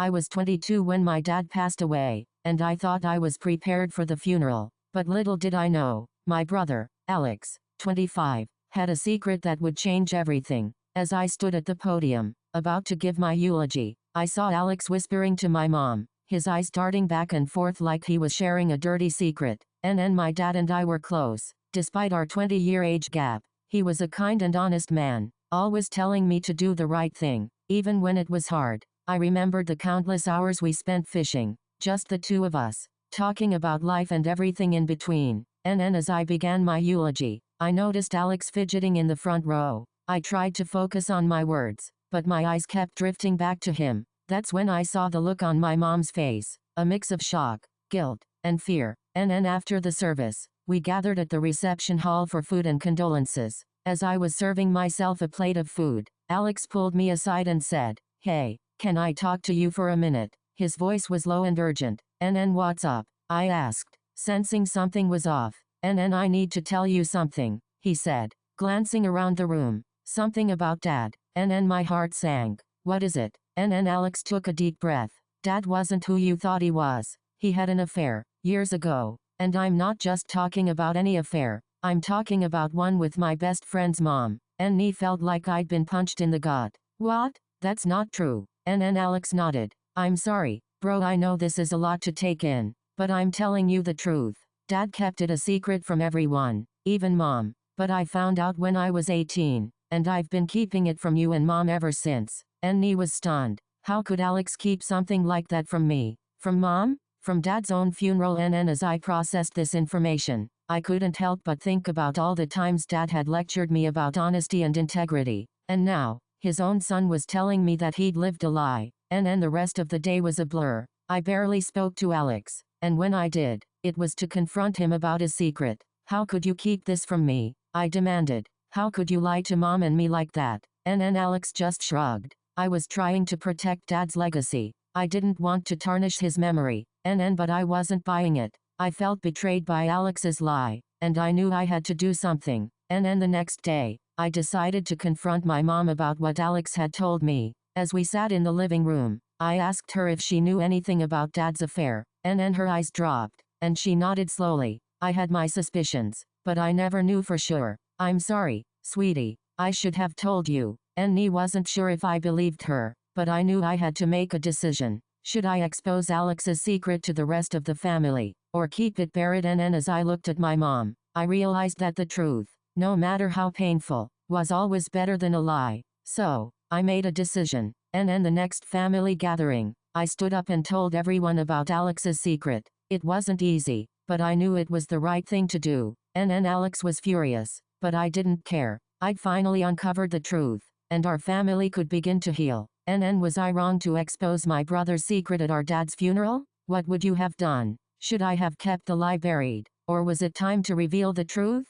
I was 22 when my dad passed away, and I thought I was prepared for the funeral. But little did I know, my brother, Alex, 25, had a secret that would change everything. As I stood at the podium, about to give my eulogy, I saw Alex whispering to my mom, his eyes darting back and forth like he was sharing a dirty secret. And my dad and I were close. Despite our 20-year age gap, he was a kind and honest man, always telling me to do the right thing, even when it was hard. I remembered the countless hours we spent fishing, just the two of us, talking about life and everything in between. And as I began my eulogy, I noticed Alex fidgeting in the front row. I tried to focus on my words, but my eyes kept drifting back to him. That's when I saw the look on my mom's face, a mix of shock, guilt, and fear. And after the service, we gathered at the reception hall for food and condolences. As I was serving myself a plate of food, Alex pulled me aside and said, "Hey, can I talk to you for a minute?" His voice was low and urgent. What's up?" I asked, sensing something was off. I need to tell you something," he said, glancing around the room. "Something about Dad." My heart sank. "What is it?" Alex took a deep breath. "Dad wasn't who you thought he was. He had an affair, years ago. And I'm not just talking about any affair. I'm talking about one with my best friend's mom." He felt like I'd been punched in the gut. "What? That's not true." Alex nodded. "I'm sorry, bro, I know this is a lot to take in, but I'm telling you the truth. Dad kept it a secret from everyone, even Mom. But I found out when I was 18, and I've been keeping it from you and Mom ever since." He was stunned. How could Alex keep something like that from me? From Mom? From Dad's own funeral? As I processed this information, I couldn't help but think about all the times Dad had lectured me about honesty and integrity. And now, his own son was telling me that he'd lived a lie. The rest of the day was a blur. I barely spoke to Alex. And when I did, it was to confront him about his secret. "How could you keep this from me?" I demanded. "How could you lie to Mom and me like that?" Alex just shrugged. "I was trying to protect Dad's legacy. I didn't want to tarnish his memory. But I wasn't buying it. I felt betrayed by Alex's lie, and I knew I had to do something." The next day, I decided to confront my mom about what Alex had told me. As we sat in the living room, I asked her if she knew anything about Dad's affair. Her eyes dropped, and she nodded slowly. "I had my suspicions, but I never knew for sure." "I'm sorry, sweetie. I should have told you." He wasn't sure if I believed her, but I knew I had to make a decision. Should I expose Alex's secret to the rest of the family, or keep it buried? As I looked at my mom, I realized that the truth, no matter how painful, was always better than a lie. So, I made a decision. The next family gathering, I stood up and told everyone about Alex's secret. It wasn't easy, but I knew it was the right thing to do. Alex was furious, but I didn't care. I'd finally uncovered the truth, and our family could begin to heal. Was I wrong to expose my brother's secret at our dad's funeral? What would you have done? Should I have kept the lie buried, or was it time to reveal the truth?